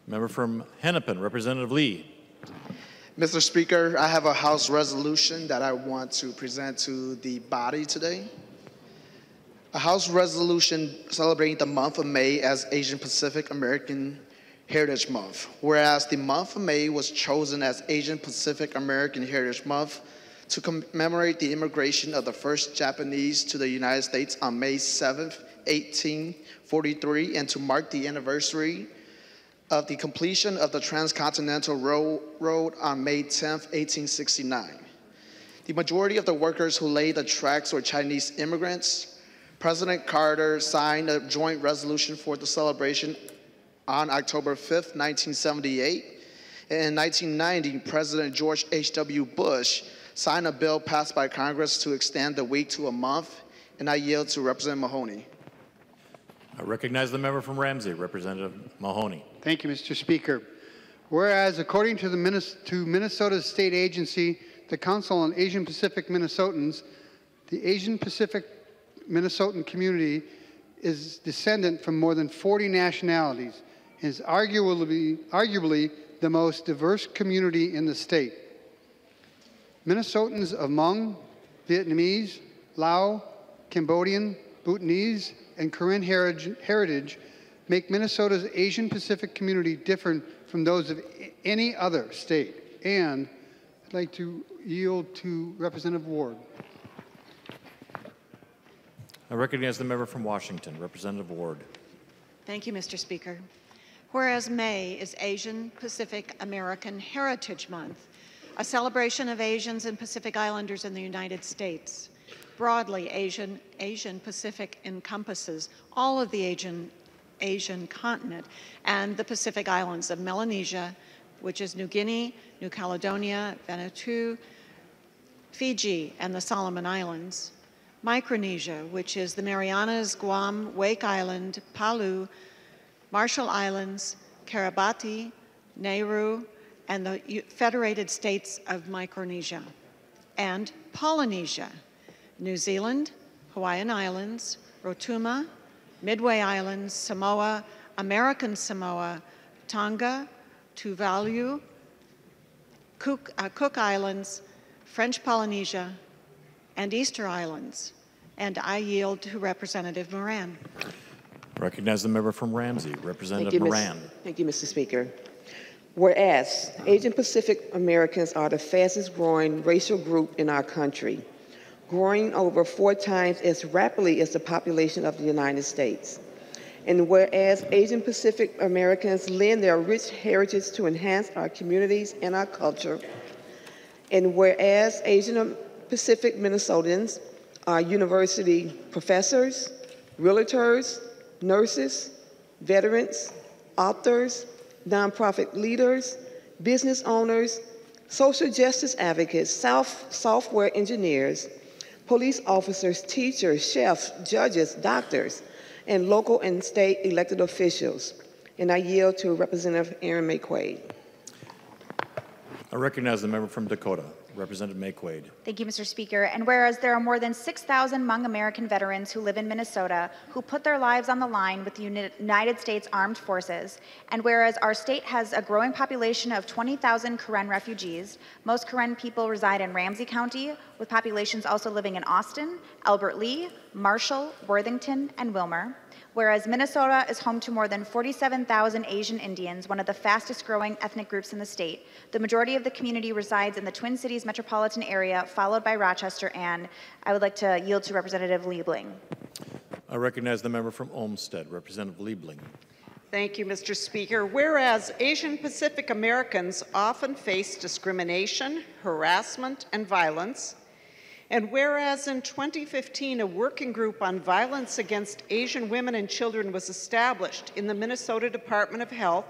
Member from Hennepin, Representative Lee. Mr. Speaker, I have a House resolution that I want to present to the body today. A House resolution celebrating the month of May as Asian Pacific American Heritage Month. Whereas the month of May was chosen as Asian Pacific American Heritage Month to commemorate the immigration of the first Japanese to the United States on May 7, 1843, and to mark the anniversary of the completion of the Transcontinental Railroad on May 10, 1869. The majority of the workers who laid the tracks were Chinese immigrants. President Carter signed a joint resolution for the celebration on October 5, 1978. And in 1990, President George H.W. Bush signed a bill passed by Congress to extend the week to a month, and I yield to Representative Mahoney. I recognize the member from Ramsey, Representative Mahoney. Thank you, Mr. Speaker. Whereas, according to Minnesota's state agency, the Council on Asian Pacific Minnesotans, the Asian Pacific Minnesotan community is descendant from more than 40 nationalities and is arguably the most diverse community in the state. Minnesotans of Hmong, Vietnamese, Lao, Cambodian, Bhutanese, and Karen heritage make Minnesota's Asian Pacific community different from those of any other state. And I'd like to yield to Representative Ward. I recognize the member from Washington, Representative Ward. Thank you, Mr. Speaker. Whereas May is Asian Pacific American Heritage Month, a celebration of Asians and Pacific Islanders in the United States. Broadly, Asian Pacific encompasses all of the Asian continent and the Pacific Islands of Melanesia, which is New Guinea, New Caledonia, Vanuatu, Fiji, and the Solomon Islands. Micronesia, which is the Marianas, Guam, Wake Island, Palau, Marshall Islands, Kiribati, Nauru, and the Federated States of Micronesia. And Polynesia, New Zealand, Hawaiian Islands, Rotuma, Midway Islands, Samoa, American Samoa, Tonga, Tuvalu, Cook Islands, French Polynesia, and Easter Islands. And I yield to Representative Moran. Recognize the member from Ramsey, Representative Moran. Thank you, Mr. Speaker. Whereas Asian Pacific Americans are the fastest growing racial group in our country, growing over 4 times as rapidly as the population of the United States. And whereas Asian Pacific Americans lend their rich heritage to enhance our communities and our culture, and whereas Asian Pacific Minnesotans are university professors, realtors, nurses, veterans, authors, nonprofit leaders, business owners, social justice advocates, software engineers, police officers, teachers, chefs, judges, doctors, and local and state elected officials. And I yield to Representative Aaron Mayquade. I recognize the member from Dakota, Representative Mayquade. Thank you, Mr. Speaker. And whereas there are more than 6,000 Hmong American veterans who live in Minnesota who put their lives on the line with the United States Armed Forces, and whereas our state has a growing population of 20,000 Karen refugees, most Karen people reside in Ramsey County, with populations also living in Austin, Albert Lea, Marshall, Worthington, and Willmar. Whereas Minnesota is home to more than 47,000 Asian Indians, one of the fastest growing ethnic groups in the state. The majority of the community resides in the Twin Cities metropolitan area, followed by Rochester, and I would like to yield to Representative Liebling. I recognize the member from Olmsted, Representative Liebling. Thank you, Mr. Speaker. Whereas Asian Pacific Americans often face discrimination, harassment, and violence, and whereas in 2015, a working group on violence against Asian women and children was established in the Minnesota Department of Health,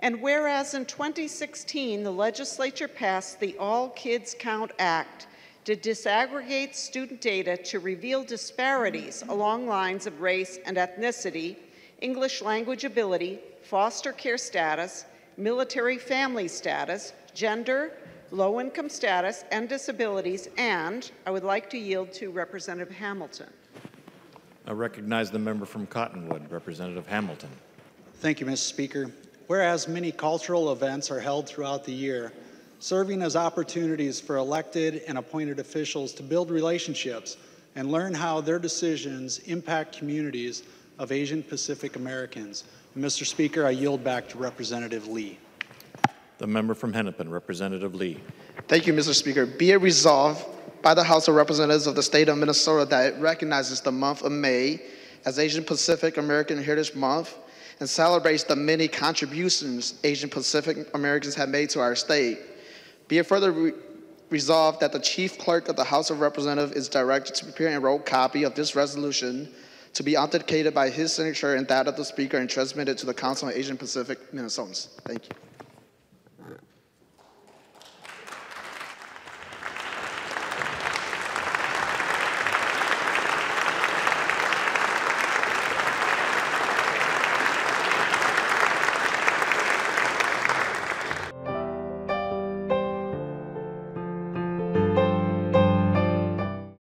and whereas in 2016, the legislature passed the All Kids Count Act to disaggregate student data to reveal disparities along lines of race and ethnicity, English language ability, foster care status, military family status, gender, low-income status, and disabilities, and I would like to yield to Representative Hamilton. I recognize the member from Cottonwood, Representative Hamilton. Thank you, Mr. Speaker. whereas many cultural events are held throughout the year, serving as opportunities for elected and appointed officials to build relationships and learn how their decisions impact communities of Asian Pacific Americans. Mr. Speaker, I yield back to Representative Lee. The member from Hennepin, Representative Lee. Thank you, Mr. Speaker. Be it resolved by the House of Representatives of the State of Minnesota that it recognizes the month of May as Asian Pacific American Heritage Month and celebrates the many contributions Asian Pacific Americans have made to our state. Be it further resolved that the Chief Clerk of the House of Representatives is directed to prepare and wrote copy of this resolution to be authenticated by his signature and that of the Speaker and transmitted to the Council of Asian Pacific Minnesotans. Thank you.